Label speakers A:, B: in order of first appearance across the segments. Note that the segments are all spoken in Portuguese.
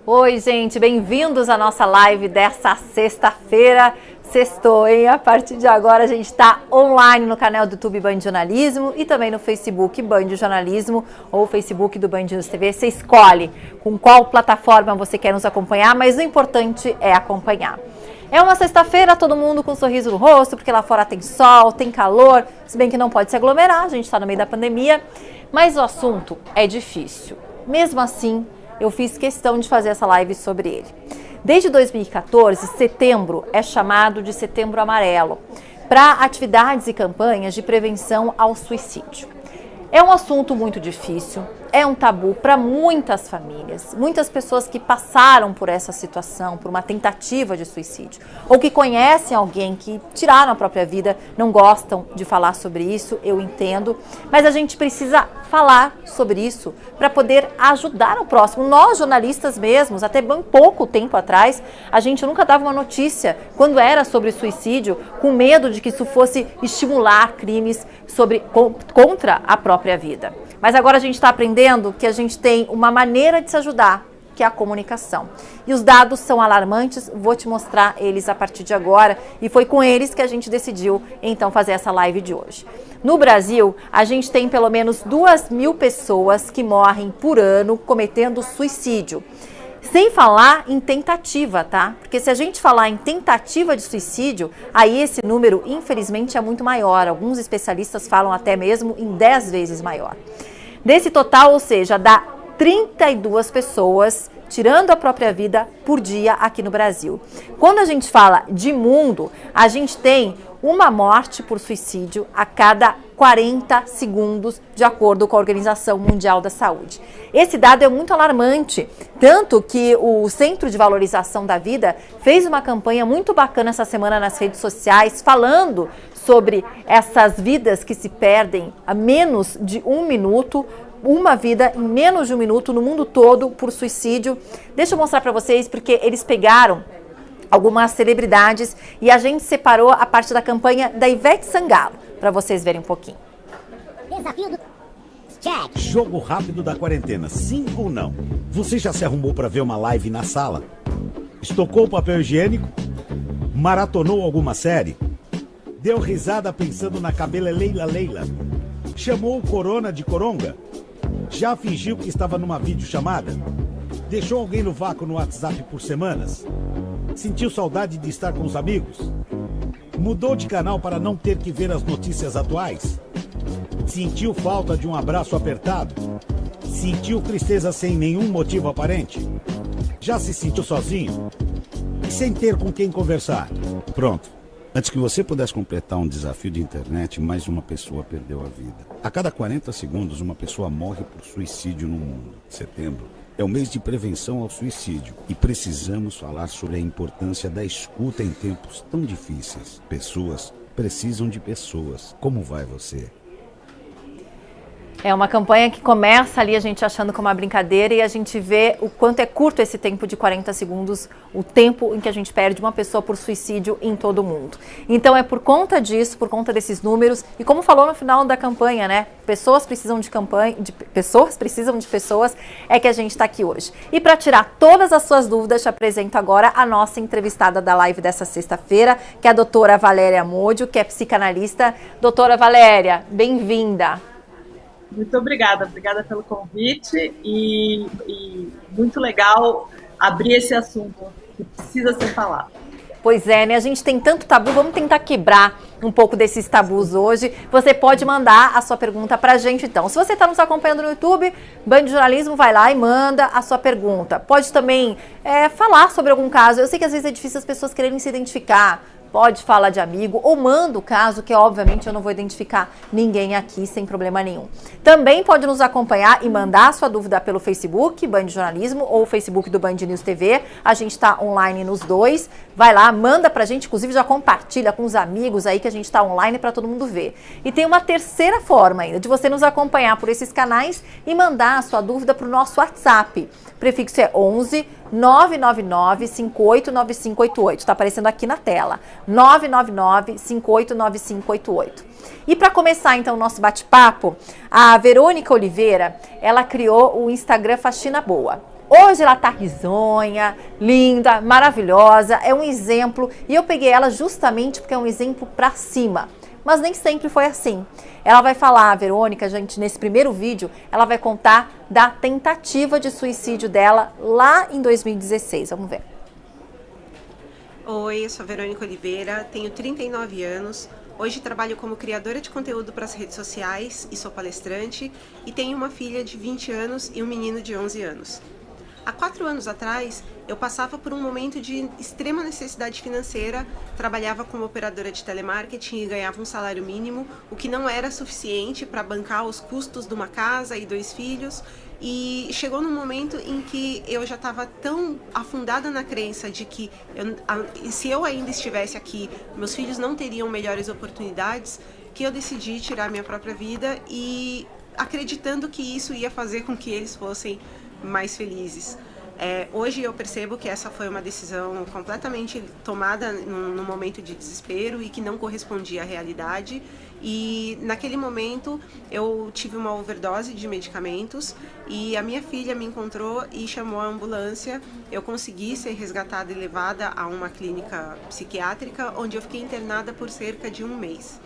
A: Oi, gente, bem-vindos à nossa live dessa sexta-feira. Sextou, hein? A partir de agora a gente está online no canal do YouTube Band Jornalismo e também no Facebook Band Jornalismo ou Facebook do Band News TV. Você escolhe com qual plataforma você quer nos acompanhar, mas o importante é acompanhar. É uma sexta-feira, todo mundo com um sorriso no rosto, porque lá fora tem sol, tem calor, se bem que não pode se aglomerar, a gente está no meio da pandemia, mas o assunto é difícil. Mesmo assim, eu fiz questão de fazer essa live sobre ele. Desde 2014, setembro é chamado de Setembro Amarelo, para atividades e campanhas de prevenção ao suicídio. É um assunto muito difícil, é um tabu para muitas famílias, muitas pessoas que passaram por essa situação, por uma tentativa de suicídio, ou que conhecem alguém que tiraram a própria vida, não gostam de falar sobre isso, eu entendo, mas a gente precisa falar sobre isso para poder ajudar o próximo. Nós, jornalistas mesmos, até bem pouco tempo atrás, a gente nunca dava uma notícia quando era sobre suicídio, com medo de que isso fosse estimular crimes contra a própria vida. Mas agora a gente está aprendendo que a gente tem uma maneira de se ajudar, que é a comunicação. E os dados são alarmantes, vou te mostrar eles a partir de agora. E foi com eles que a gente decidiu, então, fazer essa live de hoje. No Brasil, a gente tem pelo menos 2.000 pessoas que morrem por ano cometendo suicídio. Sem falar em tentativa, tá? Porque se a gente falar em tentativa de suicídio, aí esse número, infelizmente, é muito maior. Alguns especialistas falam até mesmo em 10 vezes maior. Desse total, ou seja, dá 32 pessoas tirando a própria vida por dia aqui no Brasil. Quando a gente fala de mundo, a gente tem uma morte por suicídio a cada 40 segundos, de acordo com a Organização Mundial da Saúde. Esse dado é muito alarmante, tanto que o Centro de Valorização da Vida fez uma campanha muito bacana essa semana nas redes sociais, falando sobre essas vidas que se perdem a menos de um minuto, uma vida em menos de um minuto no mundo todo por suicídio. Deixa eu mostrar para vocês, porque eles pegaram algumas celebridades e a gente separou a parte da campanha da Ivete Sangalo, para vocês verem um pouquinho.
B: Desafio do check.
C: Jogo rápido da quarentena, sim ou não? Você já se arrumou para ver uma live na sala? Estocou o papel higiênico? Maratonou alguma série? Deu risada pensando na cabela Leila? Chamou o corona de coronga? Já fingiu que estava numa videochamada? Deixou alguém no vácuo no WhatsApp por semanas? Sentiu saudade de estar com os amigos? Mudou de canal para não ter que ver as notícias atuais? Sentiu falta de um abraço apertado? Sentiu tristeza sem nenhum motivo aparente? Já se sentiu sozinho? E sem ter com quem conversar? Pronto. Antes que você pudesse completar um desafio de internet, mais uma pessoa perdeu a vida. A cada 40 segundos, uma pessoa morre por suicídio no mundo. Setembro é o mês de prevenção ao suicídio e precisamos falar sobre a importância da escuta em tempos tão difíceis. Pessoas precisam de pessoas. Como vai você?
A: É uma campanha que começa ali a gente achando como uma brincadeira e a gente vê o quanto é curto esse tempo de 40 segundos, o tempo em que a gente perde uma pessoa por suicídio em todo o mundo. Então é por conta disso, por conta desses números e como falou no final da campanha, né? Pessoas precisam de pessoas, é que a gente está aqui hoje. E para tirar todas as suas dúvidas, te apresento agora a nossa entrevistada da live dessa sexta-feira, que é a doutora Valéria Modio, que é psicanalista. Doutora Valéria, bem-vinda.
D: Muito obrigada pelo convite e muito legal abrir esse assunto que precisa ser falado.
A: Pois é, né? A gente tem tanto tabu, vamos tentar quebrar um pouco desses tabus hoje. Você pode mandar a sua pergunta pra gente, então. Se você está nos acompanhando no YouTube, Band Jornalismo, vai lá e manda a sua pergunta. Pode também falar sobre algum caso. Eu sei que às vezes é difícil as pessoas quererem se identificar. Pode falar de amigo ou manda o caso, que obviamente eu não vou identificar ninguém aqui sem problema nenhum. Também pode nos acompanhar e mandar a sua dúvida pelo Facebook, Band Jornalismo, ou o Facebook do Band News TV. A gente está online nos dois. Vai lá, manda pra gente, inclusive já compartilha com os amigos aí que a gente está online para todo mundo ver. E tem uma terceira forma ainda de você nos acompanhar por esses canais e mandar a sua dúvida para o nosso WhatsApp. O prefixo é 11 999 589588. Está aparecendo aqui na tela. 999 589588. E para começar então o nosso bate-papo, a Verônica Oliveira, ela criou o Instagram Faxina Boa. Hoje ela tá risonha, linda, maravilhosa, é um exemplo. E eu peguei ela justamente porque é um exemplo pra cima. Mas nem sempre foi assim. Ela vai falar, a Verônica, gente, nesse primeiro vídeo, ela vai contar da tentativa de suicídio dela lá em 2016. Vamos ver.
E: Oi, eu sou a Verônica Oliveira, tenho 39 anos. Hoje trabalho como criadora de conteúdo para as redes sociais e sou palestrante. E tenho uma filha de 20 anos e um menino de 11 anos. Há 4 anos atrás, eu passava por um momento de extrema necessidade financeira, trabalhava como operadora de telemarketing e ganhava um salário mínimo, o que não era suficiente para bancar os custos de uma casa e 2 filhos. E chegou num momento em que eu já estava tão afundada na crença de que se eu ainda estivesse aqui, meus filhos não teriam melhores oportunidades, que eu decidi tirar minha própria vida e acreditando que isso ia fazer com que eles fossem mais felizes. Hoje eu percebo que essa foi uma decisão completamente tomada num momento de desespero e que não correspondia à realidade. E naquele momento eu tive uma overdose de medicamentos e a minha filha me encontrou e chamou a ambulância. Eu consegui ser resgatada e levada a uma clínica psiquiátrica, onde eu fiquei internada por cerca de 1 mês.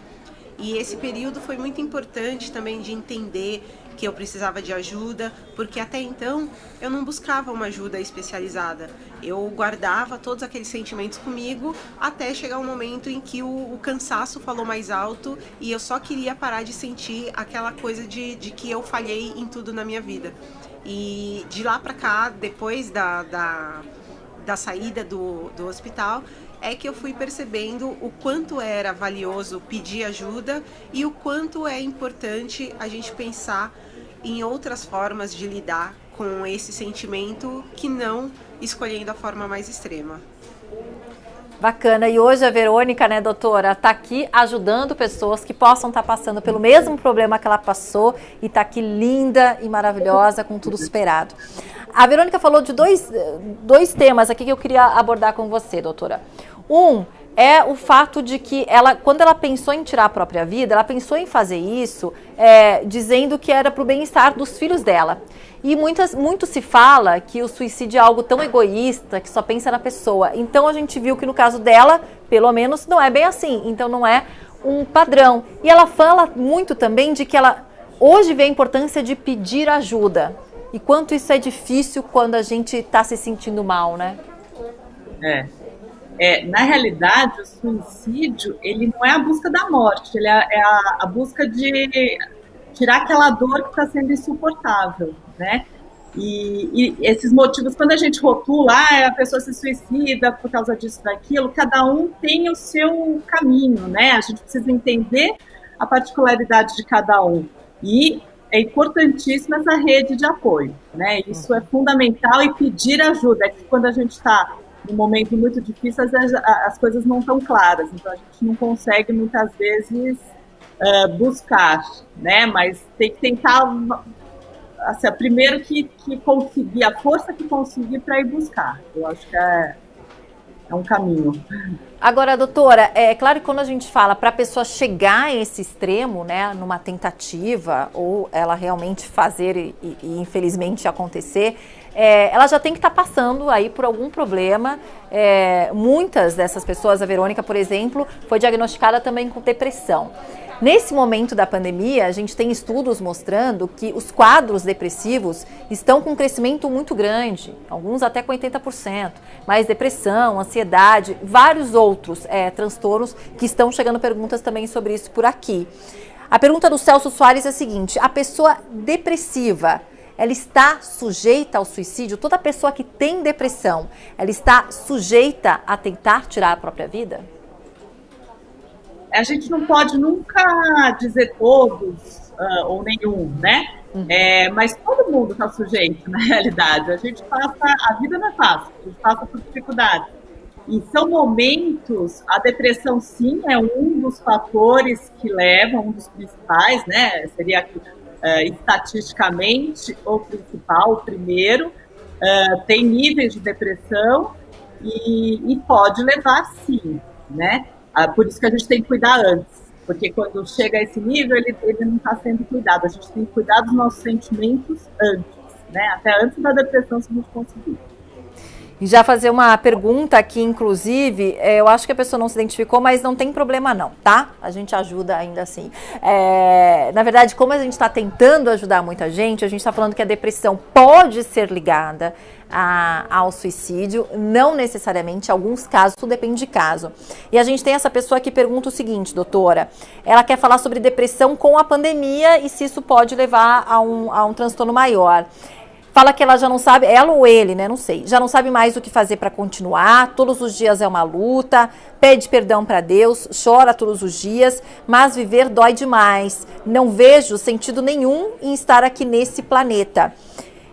E: E esse período foi muito importante também de entender que eu precisava de ajuda, porque até então eu não buscava uma ajuda especializada. Eu guardava todos aqueles sentimentos comigo até chegar um momento em que o cansaço falou mais alto e eu só queria parar de sentir aquela coisa de que eu falhei em tudo na minha vida. E de lá pra cá, depois da saída do hospital, é que eu fui percebendo o quanto era valioso pedir ajuda e o quanto é importante a gente pensar em outras formas de lidar com esse sentimento que não escolhendo a forma mais extrema.
A: Bacana. E hoje a Verônica, né, doutora, tá aqui ajudando pessoas que possam estar passando pelo mesmo problema que ela passou e tá aqui linda e maravilhosa, com tudo superado. A Verônica falou de dois temas aqui que eu queria abordar com você, doutora. Um é o fato de que quando ela pensou em tirar a própria vida, ela pensou em fazer isso dizendo que era para o bem-estar dos filhos dela. E muito se fala que o suicídio é algo tão egoísta, que só pensa na pessoa. Então a gente viu que no caso dela, pelo menos, não é bem assim. Então não é um padrão. E ela fala muito também de que ela hoje vê a importância de pedir ajuda. E quanto isso é difícil quando a gente está se sentindo mal, né?
D: Na realidade, o suicídio, ele não é a busca da morte, ele é a busca de tirar aquela dor que está sendo insuportável, né? E esses motivos, quando a gente rotula, a pessoa se suicida por causa disso, daquilo, cada um tem o seu caminho, né? A gente precisa entender a particularidade de cada um. E é importantíssima essa rede de apoio, né? Isso é fundamental e pedir ajuda. É que quando a gente está num momento muito difícil, as coisas não estão claras, então a gente não consegue muitas vezes buscar, né? Mas tem que tentar, assim, primeiro que conseguir, a força que conseguir para ir buscar. Eu acho que é um caminho.
A: Agora, doutora, é claro que quando a gente fala para a pessoa chegar a esse extremo, né, numa tentativa, ou ela realmente fazer e infelizmente acontecer, ela já tem que estar passando aí por algum problema. Muitas dessas pessoas, a Verônica, por exemplo, foi diagnosticada também com depressão. Nesse momento da pandemia, a gente tem estudos mostrando que os quadros depressivos estão com um crescimento muito grande, alguns até com 80%, mas depressão, ansiedade, vários outros transtornos que estão chegando perguntas também sobre isso por aqui. A pergunta do Celso Soares é a seguinte: a pessoa depressiva, ela está sujeita ao suicídio? Toda pessoa que tem depressão, ela está sujeita a tentar tirar a própria vida?
D: A gente não pode nunca dizer todos ou nenhum, né? Mas todo mundo está sujeito, na realidade. A vida não é fácil, a gente passa por dificuldades. E são momentos, a depressão sim é um dos fatores que levam, um dos principais, né? Seria estatisticamente o principal, o primeiro. Tem níveis de depressão e pode levar sim, né? Por isso que a gente tem que cuidar antes, porque quando chega a esse nível, ele não está sendo cuidado. A gente tem que cuidar dos nossos sentimentos antes. né? Até antes da depressão, se a gente conseguir.
A: E já fazer uma pergunta aqui, inclusive, eu acho que a pessoa não se identificou, mas não tem problema não, tá? A gente ajuda ainda assim. Na verdade, como a gente está tentando ajudar muita gente, a gente está falando que a depressão pode ser ligada ao suicídio, não necessariamente, em alguns casos, tudo depende de caso. E a gente tem essa pessoa que pergunta o seguinte, doutora, ela quer falar sobre depressão com a pandemia e se isso pode levar a um transtorno maior. Fala que ela já não sabe, ela ou ele, né, não sei, já não sabe mais o que fazer para continuar, todos os dias é uma luta, pede perdão para Deus, chora todos os dias, mas viver dói demais. Não vejo sentido nenhum em estar aqui nesse planeta.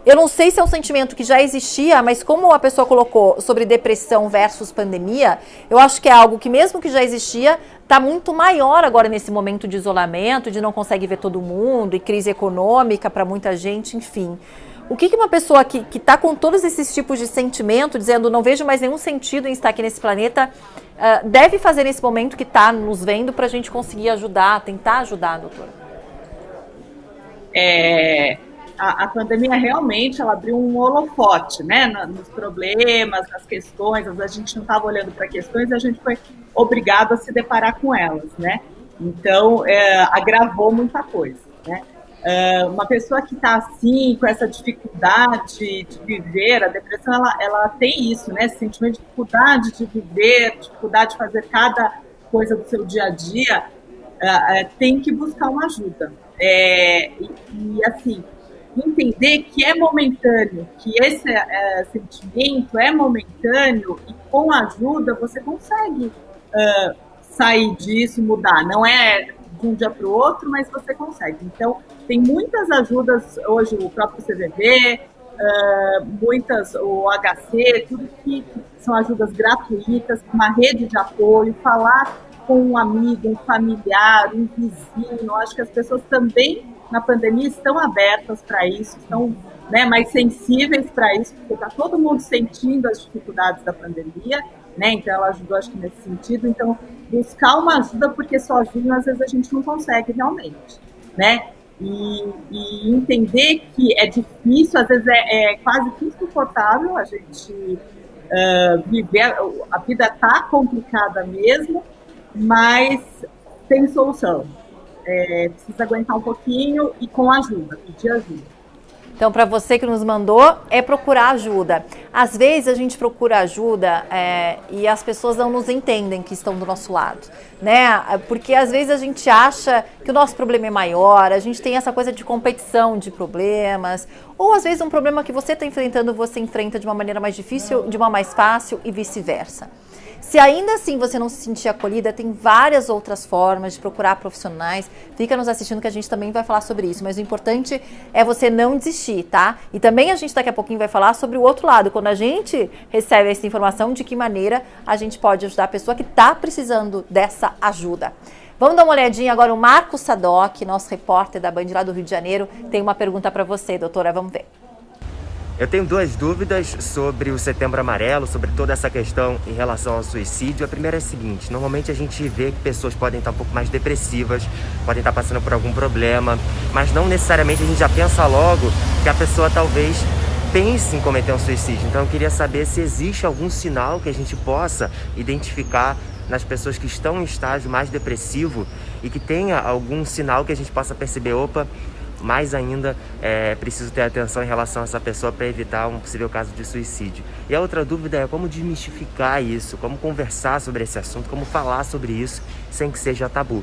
A: Eu não sei se é um sentimento que já existia, mas como a pessoa colocou sobre depressão versus pandemia, eu acho que é algo que mesmo que já existia, está muito maior agora nesse momento de isolamento, de não consegue ver todo mundo, e crise econômica para muita gente, enfim. O que uma pessoa que está com todos esses tipos de sentimento, dizendo não vejo mais nenhum sentido em estar aqui nesse planeta, deve fazer nesse momento que está nos vendo para a gente conseguir ajudar, tentar ajudar, doutora?
D: A pandemia realmente ela abriu um holofote, né, nos problemas, nas questões. A gente não estava olhando para questões, a gente foi obrigado a se deparar com elas, né? Então, agravou muita coisa, né? Uma pessoa que está assim, com essa dificuldade de viver, a depressão, ela tem isso, né? Esse sentimento de dificuldade de viver, dificuldade de fazer cada coisa do seu dia a dia, tem que buscar uma ajuda. E assim, entender que é momentâneo, que esse sentimento é momentâneo e com ajuda você consegue sair disso, mudar. Não é de um dia para o outro, mas você consegue. Então, tem muitas ajudas hoje, o próprio CVV, muitas, o HC, tudo que são ajudas gratuitas, uma rede de apoio, falar com um amigo, um familiar, um vizinho. Acho que as pessoas também, na pandemia, estão abertas para isso, estão, né, mais sensíveis para isso, porque está todo mundo sentindo as dificuldades da pandemia, né? Então, ela ajudou, acho que nesse sentido. Então, buscar uma ajuda, porque sozinho, às vezes, a gente não consegue realmente, né? E entender que é difícil, às vezes é quase insuportável a gente viver, a vida está complicada mesmo, mas tem solução. Precisa aguentar um pouquinho e com ajuda, pedir ajuda.
A: Então, para você que nos mandou, é procurar ajuda. Às vezes a gente procura ajuda e as pessoas não nos entendem que estão do nosso lado, né? Porque às vezes a gente acha que o nosso problema é maior, a gente tem essa coisa de competição de problemas, ou às vezes um problema que você está enfrentando, você enfrenta de uma maneira mais difícil, de uma mais fácil e vice-versa. Se ainda assim você não se sentir acolhida, tem várias outras formas de procurar profissionais. Fica nos assistindo que a gente também vai falar sobre isso. Mas o importante é você não desistir, tá? E também a gente daqui a pouquinho vai falar sobre o outro lado. Quando a gente recebe essa informação, de que maneira a gente pode ajudar a pessoa que está precisando dessa ajuda. Vamos dar uma olhadinha agora. O Marcos Sadoc, nosso repórter da Band lá do Rio de Janeiro, tem uma pergunta para você, doutora. Vamos ver.
F: Eu tenho duas dúvidas sobre o Setembro Amarelo, sobre toda essa questão em relação ao suicídio. A primeira é a seguinte: normalmente a gente vê que pessoas podem estar um pouco mais depressivas, podem estar passando por algum problema, mas não necessariamente a gente já pensa logo que a pessoa talvez pense em cometer um suicídio. Então eu queria saber se existe algum sinal que a gente possa identificar nas pessoas que estão em estágio mais depressivo e que tenha algum sinal que a gente possa perceber, opa, mais ainda preciso ter atenção em relação a essa pessoa para evitar um possível caso de suicídio. E a outra dúvida é como desmistificar isso, como conversar sobre esse assunto, como falar sobre isso sem que seja tabu.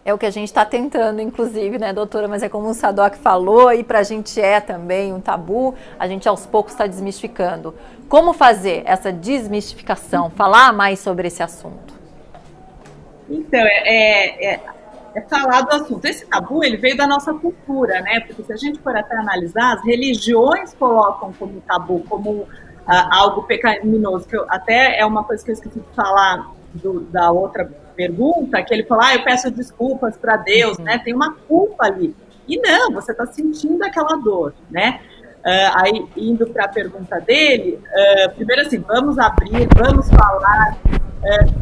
A: É o que a gente está tentando, inclusive, né, doutora? Mas é como o Sadoc falou, e para a gente é também um tabu, a gente aos poucos está desmistificando. Como fazer essa desmistificação, falar mais sobre esse assunto?
D: Então, falar do assunto. Esse tabu, ele veio da nossa cultura, né? Porque se a gente for até analisar, as religiões colocam como tabu, como algo pecaminoso, que até é uma coisa que eu esqueci de falar da outra pergunta, que ele falou, eu peço desculpas para Deus, né? Tem uma culpa ali. E não, você está sentindo aquela dor, né? Aí, indo para a pergunta dele, primeiro assim, vamos abrir, vamos falar.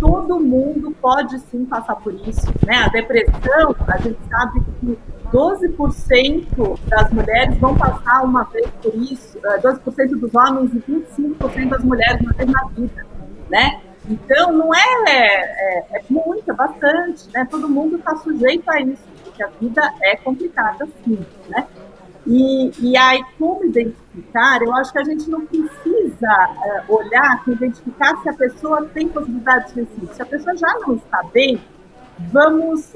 D: Todo mundo pode sim passar por isso, né? A depressão, a gente sabe que 12% das mulheres vão passar uma vez por isso, 12% dos homens e 25% das mulheres uma vez na vida, né? Então, não é muito, é bastante, né? Todo mundo está sujeito a isso, porque a vida é complicada, sim, né? E aí, como identificar? Eu acho que a gente não precisa olhar para identificar se a pessoa tem possibilidade de suicídio. Se a pessoa já não está bem, vamos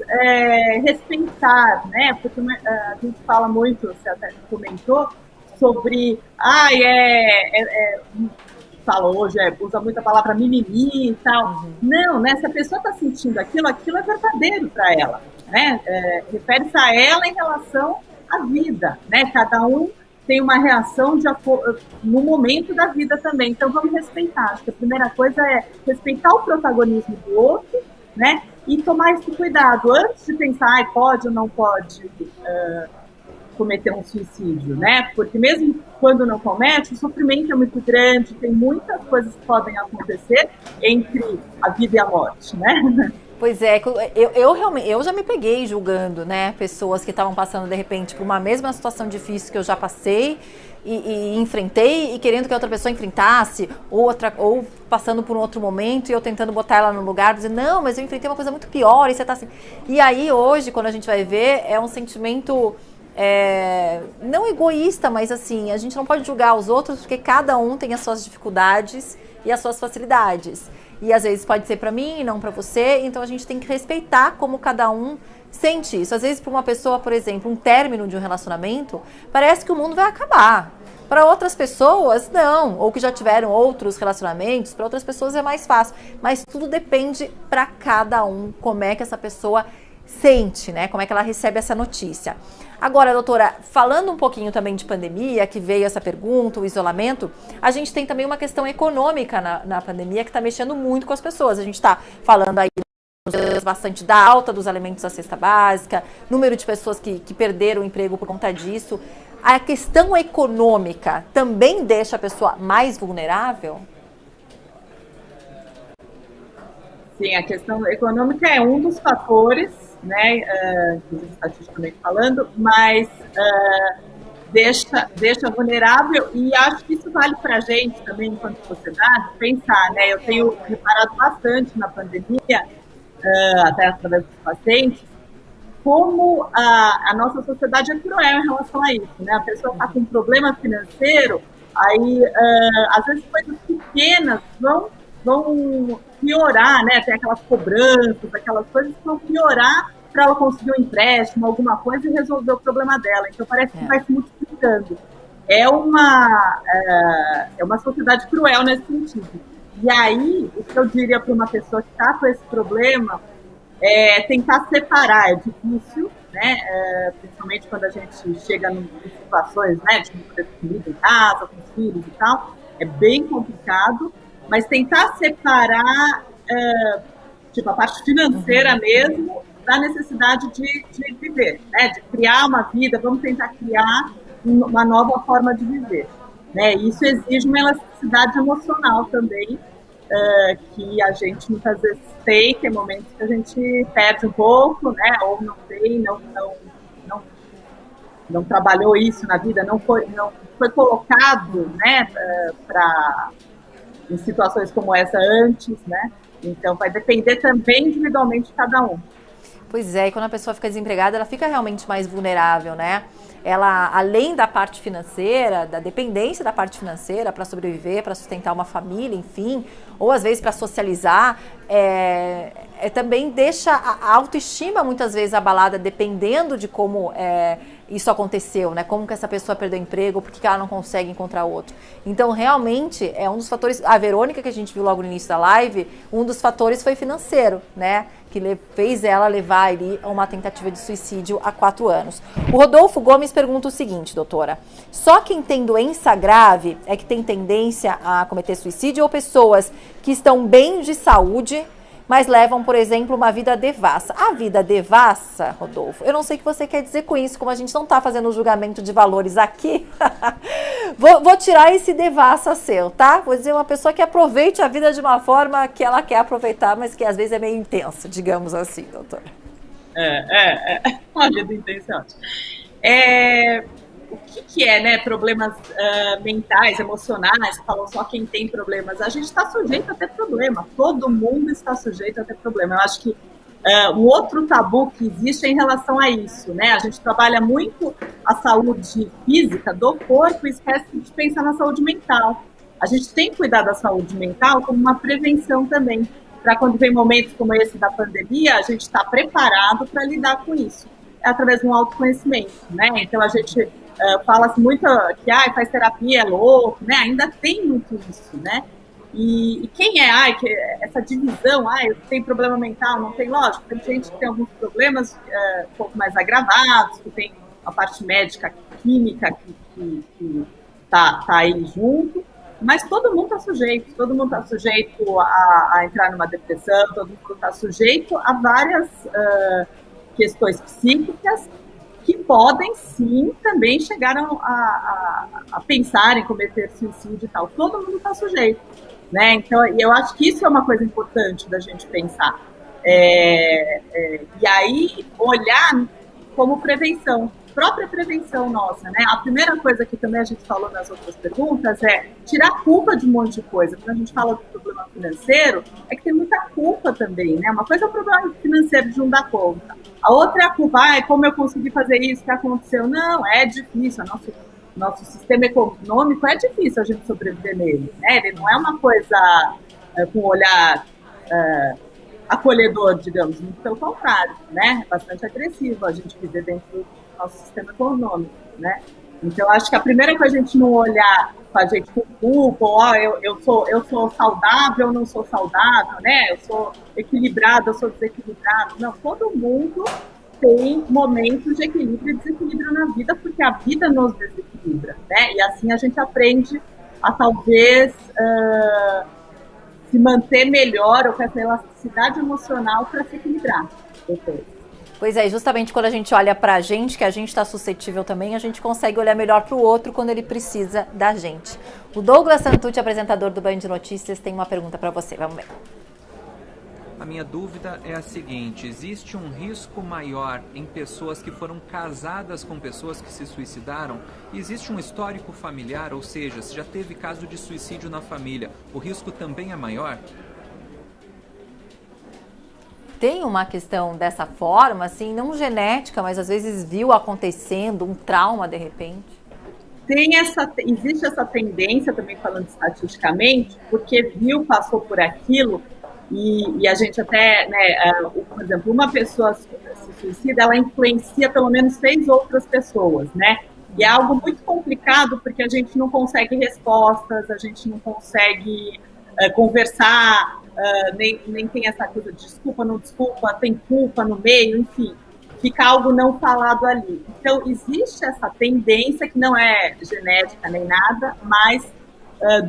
D: respeitar, né? Porque a gente fala muito, você até comentou, sobre fala hoje, usa muito a palavra mimimi e tal. Não, né? Se a pessoa está sentindo aquilo é verdadeiro para ela, né? Refere-se a ela em relação à vida, né? Cada um tem uma reação no momento da vida também. Então, vamos respeitar. Acho que a primeira coisa é respeitar o protagonismo do outro, né? E tomar esse cuidado antes de pensar, pode ou não pode cometer um suicídio, né? Porque mesmo quando não comete, o sofrimento é muito grande, tem muitas coisas que podem acontecer entre a vida e a morte, né?
A: Pois é, eu já me peguei julgando, né, pessoas que estavam passando de repente por uma mesma situação difícil que eu já passei e enfrentei e querendo que a outra pessoa enfrentasse ou passando por um outro momento e eu tentando botar ela no lugar, dizer, não, mas eu enfrentei uma coisa muito pior e você tá assim. E aí hoje, quando a gente vai ver, é um sentimento não egoísta, mas assim, a gente não pode julgar os outros porque cada um tem as suas dificuldades e as suas facilidades. E às vezes pode ser para mim e não para você, então a gente tem que respeitar como cada um sente isso. Às vezes para uma pessoa, por exemplo, um término de um relacionamento, parece que o mundo vai acabar. Para outras pessoas, não. Ou que já tiveram outros relacionamentos, para outras pessoas é mais fácil. Mas tudo depende para cada um, como é que essa pessoa sente, né? Como é que ela recebe essa notícia. Agora, doutora, falando um pouquinho também de pandemia, que veio essa pergunta, o isolamento, a gente tem também uma questão econômica na pandemia que está mexendo muito com as pessoas. A gente está falando aí bastante da alta dos alimentos da cesta básica, número de pessoas que perderam o emprego por conta disso. A questão econômica também deixa a pessoa mais vulnerável?
D: Sim, a questão econômica é um dos fatores, né, estatisticamente falando, mas deixa vulnerável, e acho que isso vale para a gente também, enquanto sociedade, pensar, né? Eu tenho reparado bastante na pandemia, até através dos pacientes, como a nossa sociedade é cruel em relação a isso, né? A pessoa está com um problema financeiro, aí às vezes coisas pequenas vão piorar, né? Tem aquelas cobranças, aquelas coisas que vão piorar para ela conseguir um empréstimo, alguma coisa e resolver o problema dela. Então parece que vai se multiplicando. É uma sociedade cruel nesse sentido. E aí, o que eu diria para uma pessoa que está com esse problema é tentar separar. É difícil, né? Principalmente quando a gente chega em situações, né, de comida em casa, com os filhos e tal, é bem complicado. Mas tentar separar, tipo, a parte financeira mesmo, da necessidade de viver, né? De criar uma vida, vamos tentar criar uma nova forma de viver, né? Isso exige uma elasticidade emocional também, que a gente muitas vezes tem momentos que a gente perde um pouco, né? Ou não tem, não trabalhou isso na vida, não foi colocado, né, em situações como essa antes, né? Então vai depender também individualmente de cada um.
A: Pois é, e quando a pessoa fica desempregada, ela fica realmente mais vulnerável, né? Ela, além da parte financeira, da dependência da parte financeira para sobreviver, para sustentar uma família, enfim, ou às vezes para socializar, também deixa a autoestima muitas vezes abalada, dependendo de como isso aconteceu, né? Como que essa pessoa perdeu o emprego, por que ela não consegue encontrar outro. Então, realmente, é um dos fatores... A Verônica, que a gente viu logo no início da live, um dos fatores foi financeiro, né? Que fez ela levar ali a uma tentativa de suicídio há 4 anos. O Rodolfo Gomes pergunta o seguinte, doutora. Só quem tem doença grave é que tem tendência a cometer suicídio ou pessoas que estão bem de saúde, mas levam, por exemplo, uma vida devassa? A vida devassa, Rodolfo, eu não sei o que você quer dizer com isso, como a gente não está fazendo o julgamento de valores aqui, vou tirar esse devassa seu, tá? Vou dizer uma pessoa que aproveite a vida de uma forma que ela quer aproveitar, mas que às vezes é meio intensa, digamos assim, doutora.
D: Uma vida intensa. O que é, né, problemas mentais, emocionais, falam só quem tem problemas. A gente está sujeito a ter problema, todo mundo está sujeito a ter problema. Eu acho que um outro tabu que existe é em relação a isso, né? A gente trabalha muito a saúde física do corpo e esquece de pensar na saúde mental. A gente tem que cuidar da saúde mental como uma prevenção também, para quando vem momentos como esse da pandemia, a gente está preparado para lidar com isso, através de um autoconhecimento, né? Então a gente fala-se muito que faz terapia, é louco, né? Ainda tem muito isso, né? E quem que essa divisão, eu tenho problema mental, não tem, lógico, tem gente que tem alguns problemas um pouco mais agravados, que tem a parte médica, química, que tá aí junto, mas todo mundo está sujeito a entrar numa depressão, todo mundo está sujeito a várias questões psíquicas que podem, sim, também chegar a pensar em cometer suicídio e tal. Todo mundo está sujeito, né? Então, eu acho que isso é uma coisa importante da gente pensar. E aí, olhar como prevenção, própria prevenção nossa, né? A primeira coisa que também a gente falou nas outras perguntas é tirar a culpa de um monte de coisa. Quando a gente fala do problema financeiro, é que tem muita culpa também, né? Uma coisa é o problema financeiro de não dar conta. A outra é a culpa, como eu consegui fazer isso, o que aconteceu? Não, é difícil, nosso sistema econômico é difícil a gente sobreviver nele, né? Ele não é uma coisa com um olhar acolhedor, digamos, muito pelo contrário, né? É bastante agressivo a gente viver dentro do nosso sistema econômico, né? Então, acho que a primeira coisa é a gente não olhar com a gente com culpa, ou eu sou saudável, eu não sou saudável, né? Eu sou equilibrado, eu sou desequilibrado. Não, todo mundo tem momentos de equilíbrio e desequilíbrio na vida, porque a vida nos desequilibra, né? E assim a gente aprende a talvez se manter melhor ou com essa elasticidade emocional para se equilibrar depois.
A: Pois é, justamente quando a gente olha pra gente, que a gente está suscetível também, a gente consegue olhar melhor pro outro quando ele precisa da gente. O Douglas Santucci, apresentador do Band Notícias, tem uma pergunta para você. Vamos ver.
G: A minha dúvida é a seguinte: existe um risco maior em pessoas que foram casadas com pessoas que se suicidaram? Existe um histórico familiar, ou seja, se já teve caso de suicídio na família, o risco também é maior?
A: Tem uma questão dessa forma, assim, não genética, mas às vezes viu acontecendo um trauma de repente?
D: Existe essa tendência, também falando estatisticamente, porque passou por aquilo, e a gente até, né, por exemplo, uma pessoa se suicida, ela influencia pelo menos 6 outras pessoas, né? E é algo muito complicado, porque a gente não consegue respostas, a gente não consegue conversar, nem tem essa coisa de desculpa, não desculpa, tem culpa no meio, enfim, fica algo não falado ali. Então, existe essa tendência, que não é genética nem nada, mas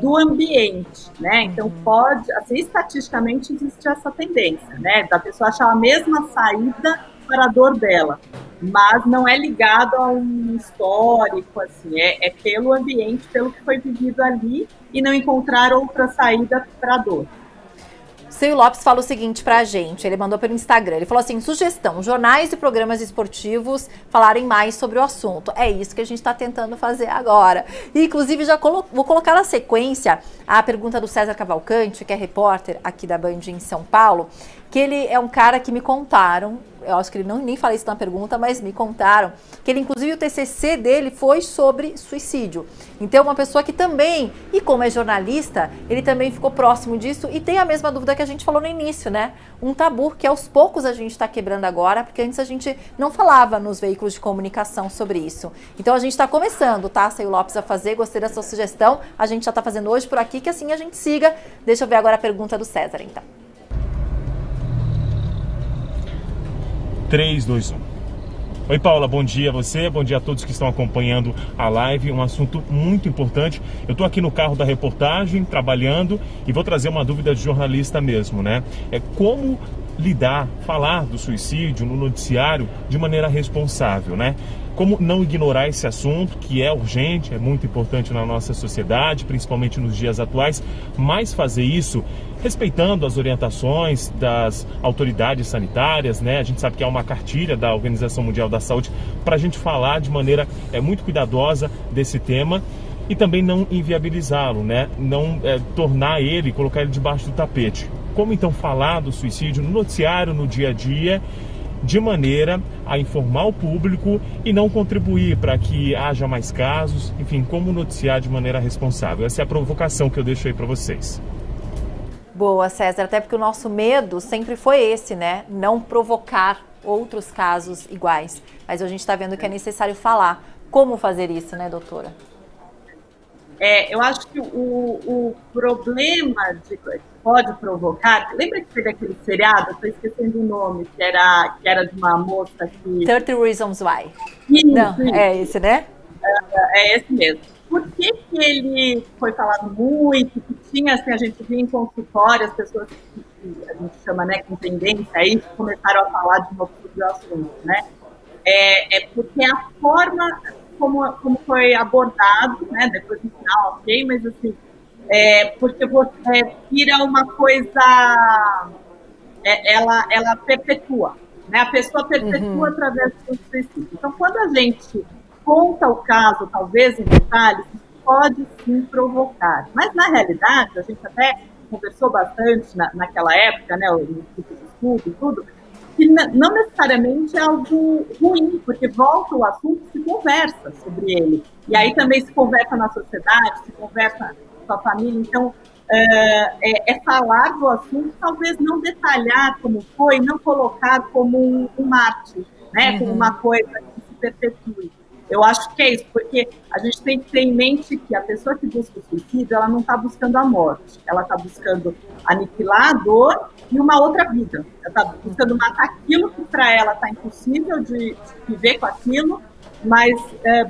D: do ambiente, né? Então, pode, assim, estatisticamente existe essa tendência, né? Da pessoa achar a mesma saída para a dor dela, mas não é ligado a um histórico, assim, é pelo ambiente, pelo que foi vivido ali, e não encontrar outra saída para a dor.
A: Seu Lopes fala o seguinte pra gente, ele mandou pelo Instagram, ele falou assim: sugestão, jornais e programas esportivos falarem mais sobre o assunto. É isso que a gente está tentando fazer agora. E, inclusive, vou colocar na sequência a pergunta do César Cavalcante, que é repórter aqui da Band em São Paulo, que ele é um cara que me contaram, eu acho que ele nem falei isso na pergunta, mas me contaram, que ele, inclusive, o TCC dele foi sobre suicídio. Então, uma pessoa que também, e como é jornalista, ele também ficou próximo disso e tem a mesma dúvida que a gente falou no início, né? Um tabu que aos poucos a gente está quebrando agora, porque antes a gente não falava nos veículos de comunicação sobre isso. Então, a gente está começando, tá, Seu Lopes, a fazer, gostei da sua sugestão, a gente já está fazendo hoje por aqui, que assim a gente siga. Deixa eu ver agora a pergunta do César, então.
H: 3, 2, 1. Oi, Paula, bom dia a você, bom dia a todos que estão acompanhando a live, um assunto muito importante. Eu estou aqui no carro da reportagem, trabalhando, e vou trazer uma dúvida de jornalista mesmo, né? É como falar do suicídio no noticiário de maneira responsável, né? Como não ignorar esse assunto, que é urgente, é muito importante na nossa sociedade, principalmente nos dias atuais, mas fazer isso respeitando as orientações das autoridades sanitárias, né? A gente sabe que há uma cartilha da Organização Mundial da Saúde para a gente falar de maneira muito cuidadosa desse tema e também não inviabilizá-lo, né? Não tornar ele, colocar ele debaixo do tapete. Como então falar do suicídio no noticiário, no dia a dia, de maneira a informar o público e não contribuir para que haja mais casos, enfim, como noticiar de maneira responsável. Essa é a provocação que eu deixo aí para vocês.
A: Boa, César, até porque o nosso medo sempre foi esse, né? Não provocar outros casos iguais. Mas a gente está vendo que é necessário falar. Como fazer isso, né, doutora?
D: Eu acho que o problema que pode provocar... Lembra que teve aquele seriado, eu estou esquecendo o nome, que era de uma moça que...
A: 30 Reasons Why.
D: Isso,
A: não,
D: isso.
A: é esse, né?
D: É esse mesmo. Por que ele foi falado muito, que tinha, assim, a gente via em consultório, as pessoas que a gente chama, né, com tendência aí, começaram a falar de novo sobre o assunto, né? Porque a forma como foi abordado, né, depois no final, ok, mas assim, porque você vira uma coisa, ela perpetua, né, a pessoa perpetua através do suicídio. Então, quando a gente conta o caso, talvez em detalhes, pode sim provocar, mas na realidade, a gente até conversou bastante naquela época, né, o Instituto de Estudo e tudo, que não necessariamente é algo ruim, porque volta o assunto e se conversa sobre ele. E aí também se conversa na sociedade, se conversa com a família. Então, falar do assunto, talvez não detalhar como foi, não colocar como um mártir, né? Como uma coisa que se perpetue. Eu acho que é isso, porque a gente tem que ter em mente que a pessoa que busca o suicídio, ela não está buscando a morte, ela está buscando aniquilar a dor e uma outra vida. Ela está buscando matar aquilo que para ela está impossível de viver com aquilo, mas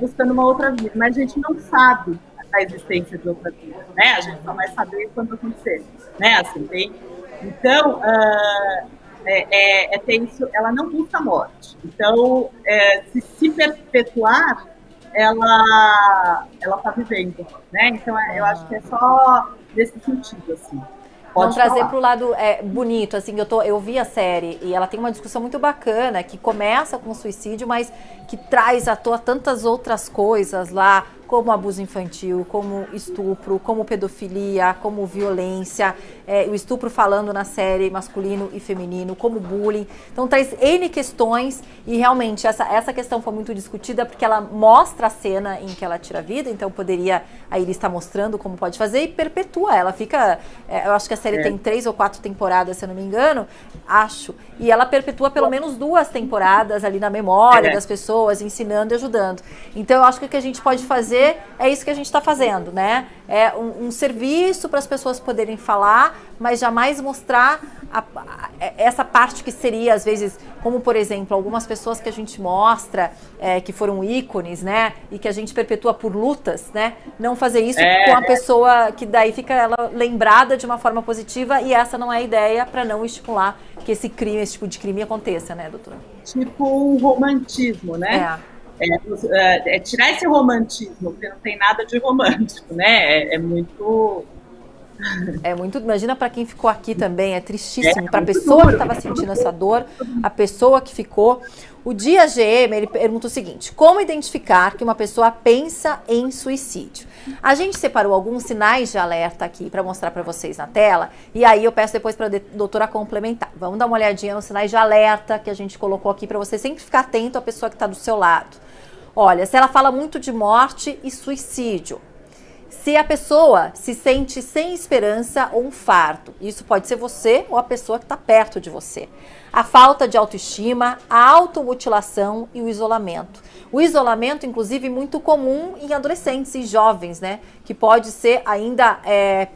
D: buscando uma outra vida. Mas a gente não sabe a existência de outra vida, né? A gente só vai saber quando acontecer, né? Assim, tem... Então, ter isso, ela não busca a morte. Então, se perpetuar, ela está vivendo, né? Então, eu acho que é só nesse sentido, assim.
A: Vamos trazer para o lado bonito, assim, eu vi a série e ela tem uma discussão muito bacana, que começa com o suicídio, mas que traz à toa tantas outras coisas lá, como abuso infantil, como estupro, como pedofilia, como violência, o estupro falando na série masculino e feminino, como bullying. Então traz N questões e realmente essa questão foi muito discutida porque ela mostra a cena em que ela tira a vida, então poderia a Iris estar mostrando como pode fazer e perpetua. Ela fica, eu acho que a série tem 3 ou 4 temporadas, se eu não me engano, e ela perpetua pelo menos 2 temporadas ali na memória das pessoas, ensinando e ajudando. Então eu acho que o que a gente pode fazer é isso que a gente está fazendo, né? É um serviço para as pessoas poderem falar, mas jamais mostrar essa parte que seria, às vezes, como, por exemplo, algumas pessoas que a gente mostra, que foram ícones, né? E que a gente perpetua por lutas, né? Não fazer isso com a pessoa que daí fica ela lembrada de uma forma positiva e essa não é a ideia para não estimular que esse tipo de crime aconteça, né, doutora?
D: Tipo um romantismo, né? Tirar esse romantismo, porque não tem nada de romântico, né? É muito...
A: imagina para quem ficou aqui também, é tristíssimo. Para a pessoa que estava sentindo essa dor, a pessoa que ficou. O Dia GM, ele pergunta o seguinte: como identificar que uma pessoa pensa em suicídio? A gente separou alguns sinais de alerta aqui para mostrar para vocês na tela, e aí eu peço depois para a doutora complementar. Vamos dar uma olhadinha nos sinais de alerta que a gente colocou aqui para você sempre ficar atento à pessoa que está do seu lado. Olha, se ela fala muito de morte e suicídio, se a pessoa se sente sem esperança ou um fardo, isso pode ser você ou a pessoa que está perto de você. A falta de autoestima, a automutilação e o isolamento. O isolamento, inclusive, muito comum em adolescentes e jovens, né? Que pode ser ainda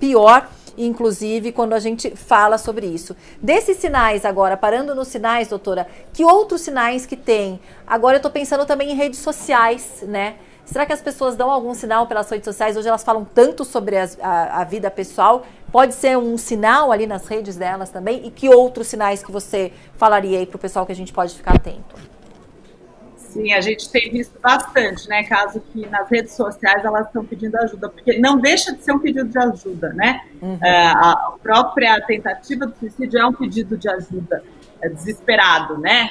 A: pior, inclusive, quando a gente fala sobre isso. Desses sinais agora, parando nos sinais, doutora, que outros sinais que tem? Agora eu estou pensando também em redes sociais, né? Será que as pessoas dão algum sinal pelas redes sociais? Hoje elas falam tanto sobre a vida pessoal. Pode ser um sinal ali nas redes delas também? E que outros sinais que você falaria aí para o pessoal que a gente pode ficar atento?
D: Sim, a gente tem visto bastante, né, caso que nas redes sociais elas estão pedindo ajuda, porque não deixa de ser um pedido de ajuda, né? A própria tentativa do suicídio é um pedido de ajuda desesperado, né?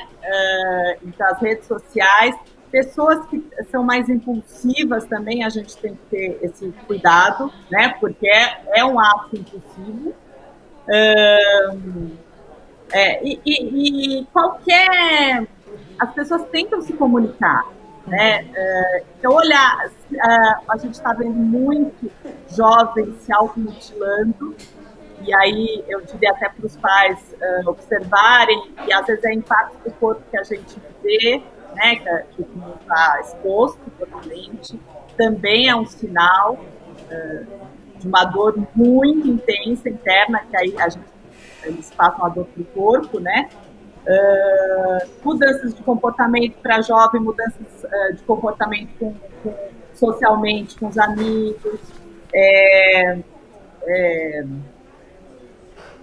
D: Então, as redes sociais, pessoas que são mais impulsivas também, a gente tem que ter esse cuidado, né? Porque é um ato impulsivo. E qualquer... As pessoas tentam se comunicar, né? Então, olhar, a gente está vendo muito jovens se automutilando, e aí eu diria até para os pais observarem, e às vezes é impacto do corpo que a gente vê, né? Que não está exposto totalmente, também é um sinal de uma dor muito intensa interna, que aí eles passam a dor para o corpo, né? Mudanças de comportamento para jovem, mudanças de comportamento socialmente, com os amigos,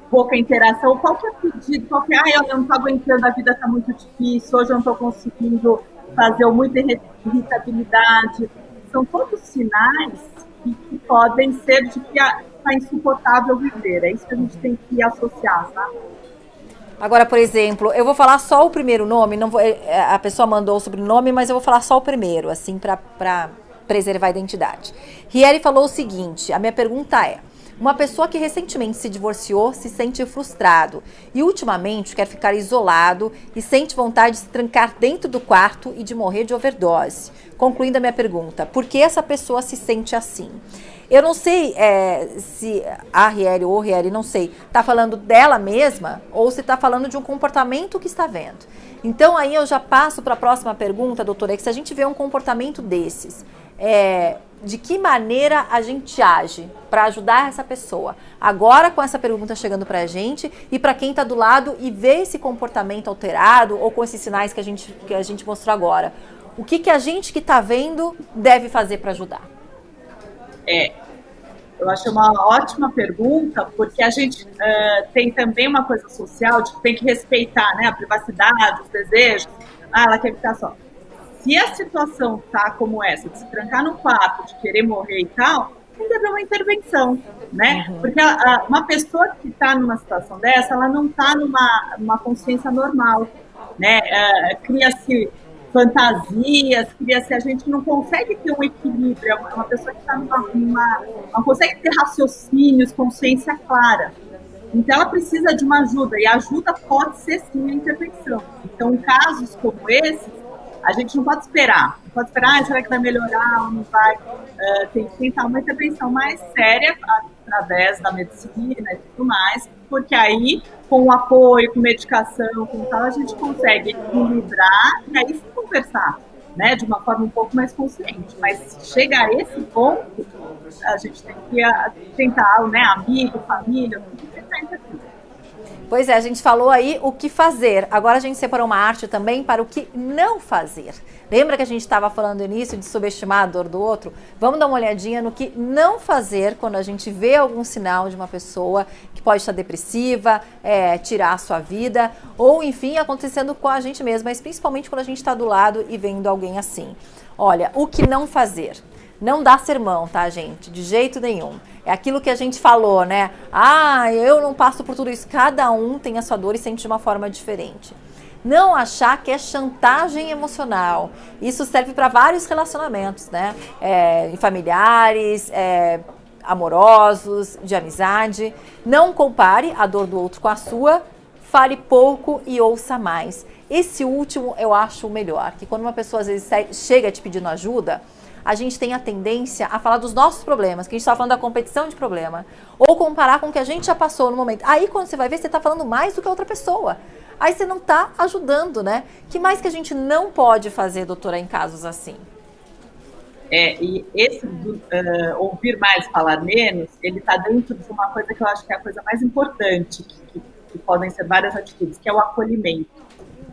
D: pouca interação, qualquer pedido, eu não estou aguentando, a vida está muito difícil, hoje eu não estou conseguindo fazer, muita irritabilidade, são todos sinais que podem ser de que está insuportável viver, é isso que a gente tem que associar, sabe?
A: Agora, por exemplo, eu vou falar só o primeiro nome, não vou, a pessoa mandou o sobrenome, mas eu vou falar só o primeiro, assim, para preservar a identidade. Rieri falou o seguinte, a minha pergunta é: uma pessoa que recentemente se divorciou se sente frustrado e ultimamente quer ficar isolado e sente vontade de se trancar dentro do quarto e de morrer de overdose. Concluindo a minha pergunta, por que essa pessoa se sente assim? Eu não sei se a Rieri ou o Rieri, não sei, está falando dela mesma ou se está falando de um comportamento que está vendo. Então aí eu já passo para a próxima pergunta, doutora, que se a gente vê um comportamento desses, de que maneira a gente age para ajudar essa pessoa? Agora com essa pergunta chegando para a gente e para quem está do lado e vê esse comportamento alterado ou com esses sinais que a gente mostrou agora, o que a gente que está vendo deve fazer para ajudar?
D: Eu acho uma ótima pergunta, porque a gente tem também uma coisa social de que tem que respeitar, né, a privacidade, os desejos. Ela quer ficar só. Se a situação tá como essa, de se trancar no quarto, de querer morrer e tal, tem que haver uma intervenção, né? Porque uma pessoa que está numa situação dessa, ela não está numa consciência normal, né? Cria-se fantasias, a gente não consegue ter um equilíbrio, é uma pessoa que está não consegue ter raciocínios, consciência clara. Então ela precisa de uma ajuda, e a ajuda pode ser sim a intervenção. Então, em casos como esses, a gente não pode esperar, será que vai melhorar ou não vai? Tem que tentar uma intervenção mais séria através da medicina e tudo mais, porque aí, com o apoio, com medicação, com tal, a gente consegue equilibrar e aí se conversar, né, de uma forma um pouco mais consciente. Mas chegar a esse ponto, a gente tem que tentar, né, amigo, família, tentar intervir.
A: Pois é, a gente falou aí o que fazer. Agora a gente separou uma arte também para o que não fazer. Lembra que a gente estava falando no início de subestimar a dor do outro? Vamos dar uma olhadinha no que não fazer quando a gente vê algum sinal de uma pessoa que pode estar depressiva, tirar a sua vida, ou enfim, acontecendo com a gente mesmo, mas principalmente quando a gente está do lado e vendo alguém assim. Olha, o que não fazer. Não dá sermão, tá, gente? De jeito nenhum. É aquilo que a gente falou, né? Eu não passo por tudo isso. Cada um tem a sua dor e sente de uma forma diferente. Não achar que é chantagem emocional. Isso serve para vários relacionamentos, né? Familiares, amorosos, de amizade. Não compare a dor do outro com a sua. Fale pouco e ouça mais. Esse último eu acho o melhor. Que quando uma pessoa às vezes chega te pedindo ajuda, a gente tem a tendência a falar dos nossos problemas, que a gente está falando da competição de problema, ou comparar com o que a gente já passou no momento. Aí quando você vai ver, você está falando mais do que a outra pessoa. Aí você não está ajudando, né? Que mais que a gente não pode fazer, doutora, em casos assim?
D: E esse ouvir mais, falar menos, ele está dentro de uma coisa que eu acho que é a coisa mais importante, que podem ser várias atitudes, que é o acolhimento.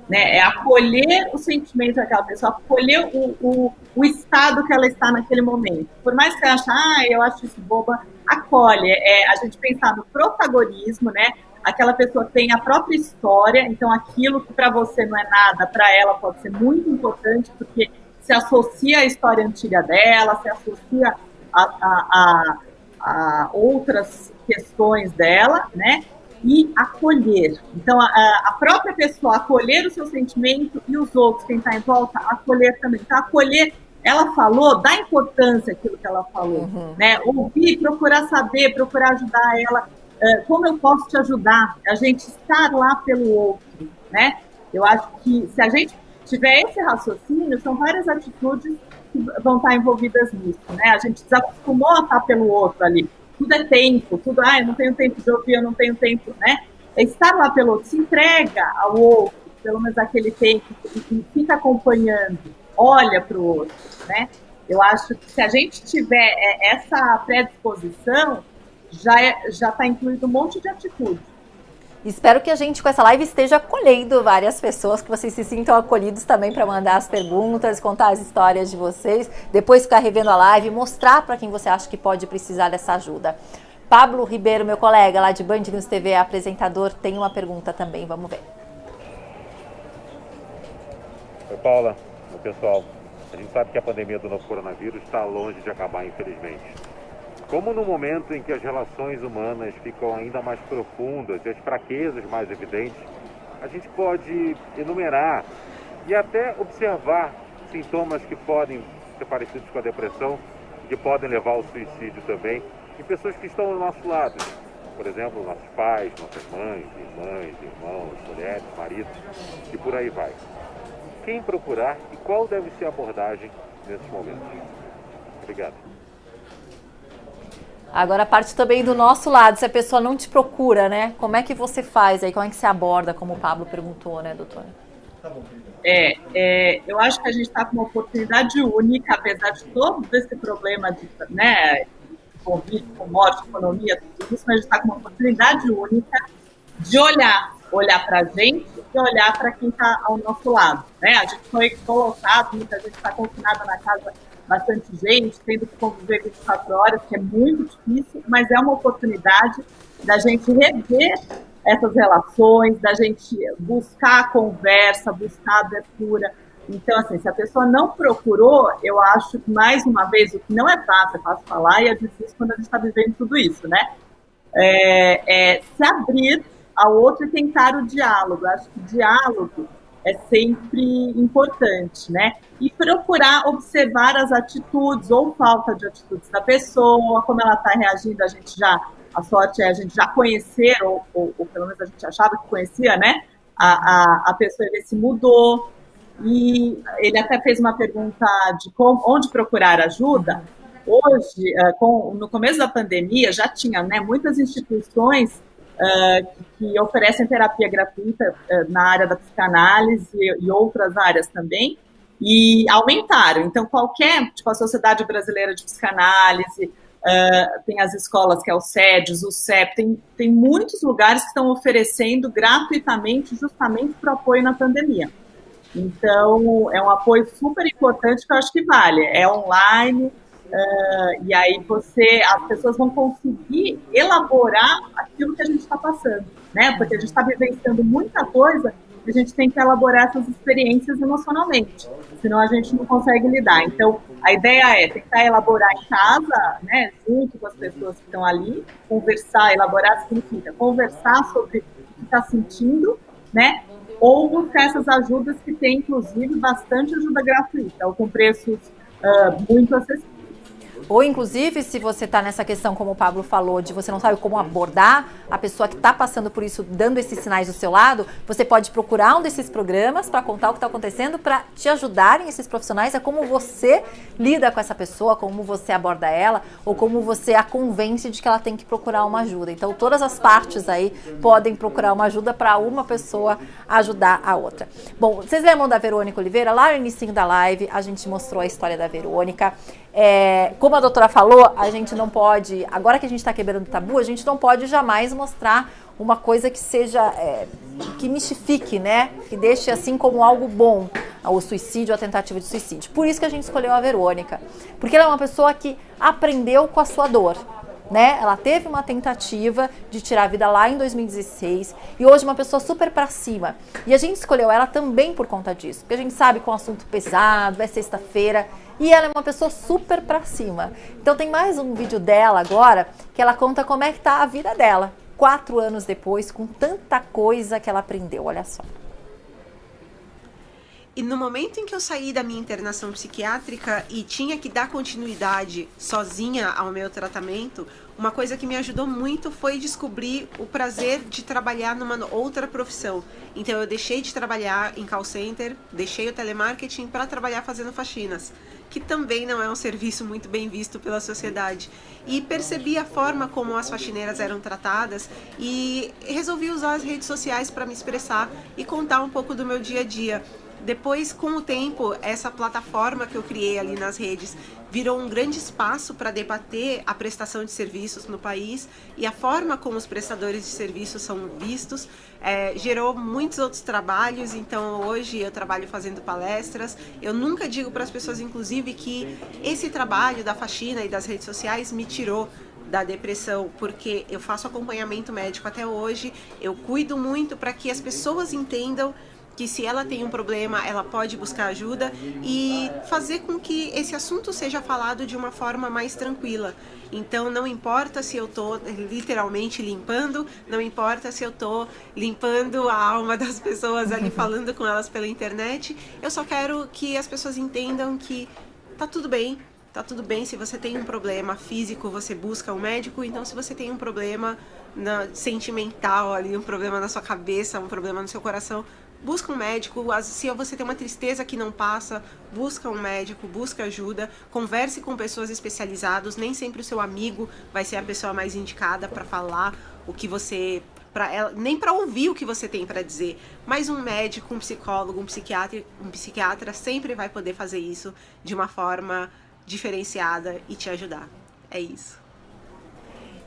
D: Né, é acolher o sentimento daquela pessoa, acolher o estado que ela está naquele momento. Por mais que você ache, eu acho isso boba, acolhe. A gente pensar no protagonismo, né? aquela pessoa tem a própria história, então aquilo que para você não é nada, para ela pode ser muito importante, porque se associa à história antiga dela, se associa a outras questões dela, né? E acolher. Então, a própria pessoa acolher o seu sentimento e os outros, quem está em volta, acolher também. Então, acolher, ela falou, dá importância àquilo que ela falou, né? Ouvir, procurar saber, procurar ajudar ela. Como eu posso te ajudar? A gente estar lá pelo outro, né? Eu acho que se a gente tiver esse raciocínio, são várias atitudes que vão estar envolvidas nisso, né? A gente desacostumou a estar pelo outro ali. Tudo é tempo, tudo, eu não tenho tempo de ouvir, eu não tenho tempo, né? É estar lá pelo outro, se entrega ao outro, pelo menos aquele tempo, e fica acompanhando, olha para o outro, né? Eu acho que se a gente tiver essa predisposição, já está incluído um monte de atitude.
A: Espero que a gente, com essa live, esteja acolhendo várias pessoas, que vocês se sintam acolhidos também para mandar as perguntas, contar as histórias de vocês, depois ficar revendo a live, mostrar para quem você acha que pode precisar dessa ajuda. Pablo Ribeiro, meu colega lá de Band News TV, apresentador, tem uma pergunta também, vamos ver.
I: Oi, Paula. Oi, pessoal. A gente sabe que a pandemia do novo coronavírus está longe de acabar, infelizmente. Como no momento em que as relações humanas ficam ainda mais profundas e as fraquezas mais evidentes, a gente pode enumerar e até observar sintomas que podem ser parecidos com a depressão e que podem levar ao suicídio também em pessoas que estão ao nosso lado. Por exemplo, nossos pais, nossas mães, irmãs, irmãos, mulheres, maridos e por aí vai. Quem procurar e qual deve ser a abordagem nesses momentos? Obrigado.
A: Agora a parte também do nosso lado, se a pessoa não te procura, né? Como é que você faz aí? Como é que você aborda, como o Pablo perguntou, né, doutora?
D: Eu acho que a gente está com uma oportunidade única, apesar de todo esse problema de, né, Covid, com morte, economia, tudo isso, mas a gente está com uma oportunidade única de olhar para a gente e olhar para quem está ao nosso lado, né? A gente foi colocado, muita gente está confinada na casa, bastante gente, tendo que conviver 24 horas, que é muito difícil, mas é uma oportunidade da gente rever essas relações, da gente buscar a conversa, buscar a abertura. Então, assim, se a pessoa não procurou, eu acho que, mais uma vez, o que não é fácil falar e é difícil quando a gente está vivendo tudo isso, né? Se abrir ao outro e tentar o diálogo. Eu acho que o diálogo é sempre importante, né? E procurar observar as atitudes ou falta de atitudes da pessoa, como ela está reagindo, a sorte é a gente já conhecer, ou pelo menos a gente achava que conhecia, né? A pessoa, ele se mudou, e ele até fez uma pergunta de onde procurar ajuda. Hoje, no começo da pandemia, já tinha, né, muitas instituições que oferecem terapia gratuita na área da psicanálise e outras áreas também, e aumentaram. Então, a Sociedade Brasileira de Psicanálise, tem as escolas que é o SEDES, o CEP, tem muitos lugares que estão oferecendo gratuitamente justamente para o apoio na pandemia. Então, é um apoio super importante que eu acho que vale. É online, e aí as pessoas vão conseguir elaborar aquilo que a gente está passando, né? Porque a gente está vivenciando muita coisa e a gente tem que elaborar essas experiências emocionalmente, senão a gente não consegue lidar. Então, a ideia é tentar elaborar em casa, né, junto com as pessoas que estão ali, elaborar significa conversar sobre o que está sentindo, né? Ou buscar essas ajudas que tem, inclusive, bastante ajuda gratuita, ou com preços muito acessíveis.
A: Ou, inclusive, se você está nessa questão, como o Pablo falou, de você não sabe como abordar a pessoa que está passando por isso, dando esses sinais do seu lado, você pode procurar um desses programas para contar o que está acontecendo, para te ajudarem esses profissionais a como você lida com essa pessoa, como você aborda ela, ou como você a convence de que ela tem que procurar uma ajuda. Então, todas as partes aí podem procurar uma ajuda para uma pessoa ajudar a outra. Bom, vocês lembram da Verônica Oliveira? Lá no início da live, a gente mostrou a história da Verônica. Como a doutora falou, a gente não pode, agora que a gente está quebrando tabu, a gente não pode jamais mostrar uma coisa que seja, que mistifique, né? Que deixe assim como algo bom, o suicídio, a tentativa de suicídio. Por isso que a gente escolheu a Verônica, porque ela é uma pessoa que aprendeu com a sua dor. né? Ela teve uma tentativa de tirar a vida lá em 2016 e hoje uma pessoa super pra cima. E a gente escolheu ela também por conta disso, porque a gente sabe que é um assunto pesado, é sexta-feira e ela é uma pessoa super pra cima. Então tem mais um vídeo dela agora que ela conta como é que tá a vida dela 4 anos depois, com tanta coisa que ela aprendeu, olha só.
E: E no momento em que eu saí da minha internação psiquiátrica e tinha que dar continuidade sozinha ao meu tratamento, uma coisa que me ajudou muito foi descobrir o prazer de trabalhar numa outra profissão. Então eu deixei de trabalhar em call center, deixei o telemarketing para trabalhar fazendo faxinas, que também não é um serviço muito bem visto pela sociedade. E percebi a forma como as faxineiras eram tratadas e resolvi usar as redes sociais para me expressar e contar um pouco do meu dia a dia. Depois, com o tempo, essa plataforma que eu criei ali nas redes virou um grande espaço para debater a prestação de serviços no país e a forma como os prestadores de serviços são vistos. Gerou muitos outros trabalhos, então hoje eu trabalho fazendo palestras. Eu nunca digo para as pessoas, inclusive, que esse trabalho da faxina e das redes sociais me tirou da depressão, porque eu faço acompanhamento médico até hoje, eu cuido muito para que as pessoas entendam que se ela tem um problema, ela pode buscar ajuda e fazer com que esse assunto seja falado de uma forma mais tranquila. Então não importa se eu tô literalmente limpando, não importa se eu tô limpando a alma das pessoas ali, falando com elas pela internet, eu só quero que as pessoas entendam que tá tudo bem. Tá tudo bem, se você tem um problema físico, você busca um médico. Então, se você tem um problema sentimental ali, um problema na sua cabeça, um problema no seu coração, busca um médico. Se você tem uma tristeza que não passa, busca um médico, busca ajuda, converse com pessoas especializadas. Nem sempre o seu amigo vai ser a pessoa mais indicada para falar o que você... nem para ouvir o que você tem para dizer, mas um médico, um psicólogo, um psiquiatra sempre vai poder fazer isso de uma forma diferenciada e te ajudar. É isso.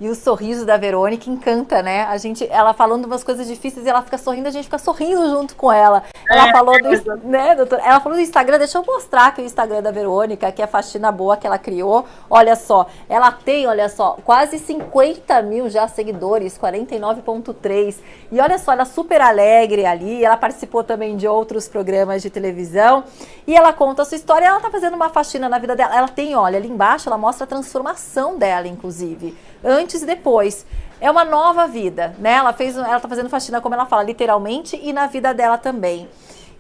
A: E o sorriso da Verônica encanta, né? Ela falando umas coisas difíceis e ela fica sorrindo, a gente fica sorrindo junto com ela. Ela falou né, doutora? Ela falou do Instagram, deixa eu mostrar aqui o Instagram da Verônica, que é a faxina boa que ela criou. Olha só, ela tem, olha só, quase 50 mil já seguidores, 49,3. E olha só, ela é super alegre ali, ela participou também de outros programas de televisão. E ela conta a sua história, ela tá fazendo uma faxina na vida dela. Ela tem, olha, ali embaixo, ela mostra a transformação dela, inclusive. Antes e depois. É uma nova vida, né? Ela tá fazendo faxina, como ela fala, literalmente, e na vida dela também.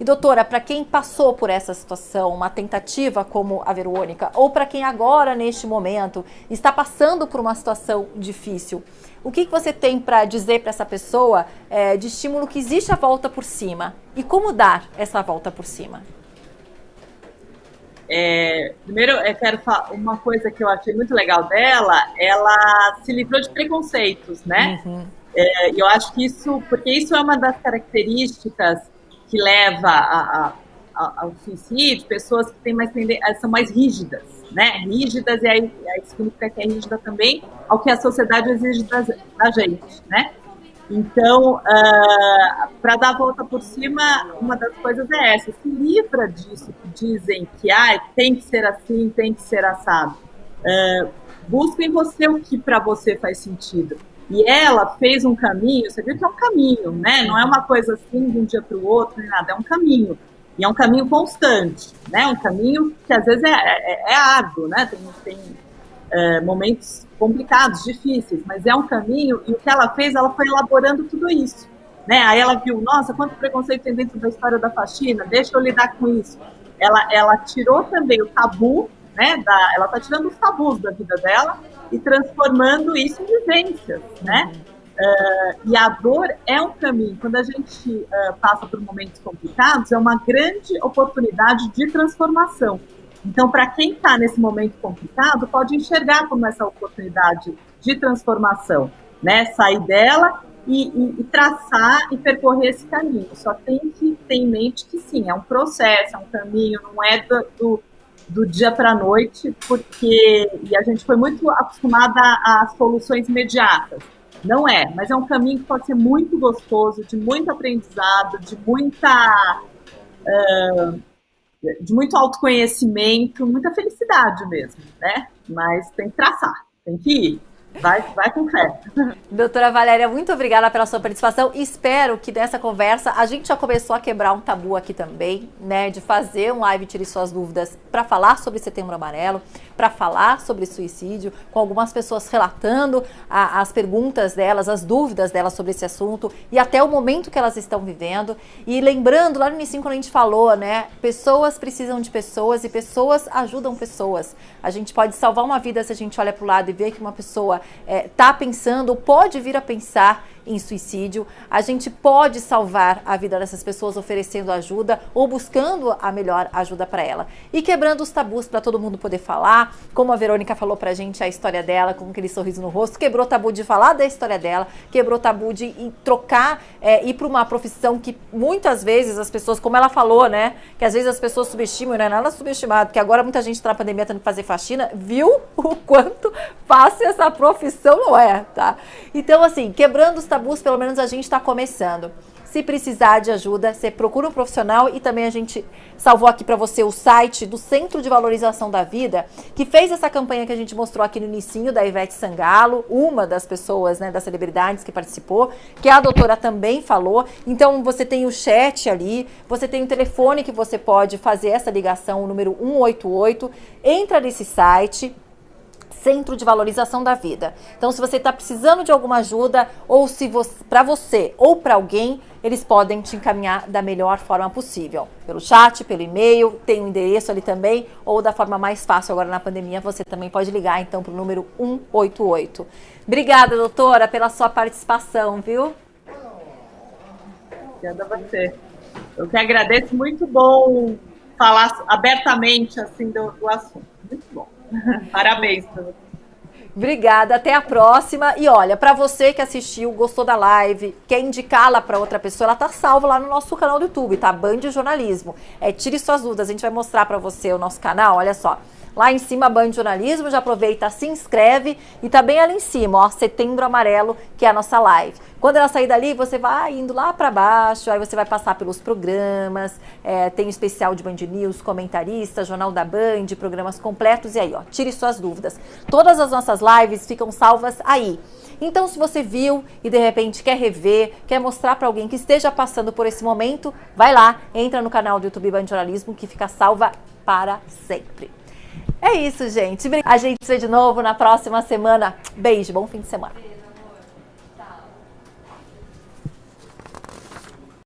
A: E doutora, para quem passou por essa situação, uma tentativa como a Verônica, ou para quem agora, neste momento, está passando por uma situação difícil, o que você tem para dizer para essa pessoa de estímulo que existe a volta por cima? E como dar essa volta por cima?
D: Primeiro, eu quero falar uma coisa que eu achei muito legal dela, ela se livrou de preconceitos, né? Uhum. Eu acho que porque isso é uma das características que leva ao suicídio, pessoas que têm são mais rígidas, né? Rígidas, e aí significa que é rígida também ao que a sociedade exige da gente, né? Então, para dar a volta por cima, uma das coisas é essa: se livra disso que dizem que tem que ser assim, tem que ser assado. Busca em você o que para você faz sentido. E ela fez um caminho, você viu que é um caminho, né? Não é uma coisa assim de um dia para o outro, nem nada, é um caminho. E é um caminho constante, né? Um caminho que às vezes é árduo, né? Tem momentos complicados, difíceis, mas é um caminho, e o que ela fez, ela foi elaborando tudo isso, né? Aí ela viu, nossa, quanto preconceito tem dentro da história da faxina, deixa eu lidar com isso. Ela tirou também o tabu, né? Ela está tirando os tabus da vida dela e transformando isso em vivências, né? E a dor é um caminho. Quando a gente passa por momentos complicados, é uma grande oportunidade de transformação. Então, para quem está nesse momento complicado, pode enxergar como essa oportunidade de transformação, né? Sair dela e traçar e percorrer esse caminho. Só tem que ter em mente que sim, é um processo, é um caminho, não é do dia para a noite, e a gente foi muito acostumada a soluções imediatas. Não é, mas é um caminho que pode ser muito gostoso, de muito aprendizado, de muito autoconhecimento, muita felicidade mesmo, né? Mas tem que traçar, tem que ir. Vai com fé.
A: Doutora Valéria, muito obrigada pela sua participação. Espero que nessa conversa a gente já começou a quebrar um tabu aqui também, né? De fazer um live Tire Suas Dúvidas para falar sobre Setembro Amarelo, para falar sobre suicídio, com algumas pessoas relatando as perguntas delas, as dúvidas delas sobre esse assunto e até o momento que elas estão vivendo. E lembrando, lá no início, quando a gente falou, né? Pessoas precisam de pessoas e pessoas ajudam pessoas. A gente pode salvar uma vida se a gente olha para o lado e vê que uma pessoa está pensando, pode vir a pensar em suicídio. A gente pode salvar a vida dessas pessoas oferecendo ajuda ou buscando a melhor ajuda para ela. E quebrando os tabus para todo mundo poder falar, como a Verônica falou pra gente a história dela, com aquele sorriso no rosto, quebrou o tabu de falar da história dela, quebrou o tabu de trocar, ir para uma profissão que muitas vezes as pessoas, como ela falou, né, que às vezes as pessoas subestimam, e não é nada subestimado, porque agora muita gente tá na pandemia tendo que fazer faxina, viu o quanto fácil essa profissão não é, tá? Então, assim, quebrando os tabus, pelo menos a gente está começando. Se precisar de ajuda, você procura um profissional e também a gente salvou aqui para você o site do Centro de Valorização da Vida, que fez essa campanha que a gente mostrou aqui no inicinho da Ivete Sangalo, uma das pessoas, né, das celebridades que participou, que a doutora também falou. Então você tem o chat ali, você tem o telefone que você pode fazer essa ligação, o número 188, entra nesse site, Centro de Valorização da Vida. Então, se você está precisando de alguma ajuda, ou se para você ou para alguém, eles podem te encaminhar da melhor forma possível. Pelo chat, pelo e-mail, tem um endereço ali também, ou da forma mais fácil agora na pandemia, você também pode ligar então para o número 188. Obrigada, doutora, pela sua participação, viu?
D: Obrigada a você. Eu que agradeço, muito bom falar abertamente assim do assunto. Muito bom. Parabéns.
A: Obrigada, até a próxima. E olha, para você que assistiu, gostou da live, quer indicá-la para outra pessoa, ela tá salva lá no nosso canal do YouTube, tá? Band Jornalismo. Tire suas dúvidas, a gente vai mostrar para você o nosso canal, olha só. Lá em cima, Band Jornalismo, já aproveita, se inscreve e tá bem ali em cima, ó, Setembro Amarelo, que é a nossa live. Quando ela sair dali, você vai indo lá para baixo, aí você vai passar pelos programas, tem o especial de Band News, comentarista, Jornal da Band, programas completos, e aí, ó, tire suas dúvidas. Todas as nossas lives ficam salvas aí. Então, se você viu e de repente quer rever, quer mostrar para alguém que esteja passando por esse momento, vai lá, entra no canal do YouTube Band Jornalismo, que fica salva para sempre. É isso, gente. A gente se vê de novo na próxima semana. Beijo, bom fim de semana.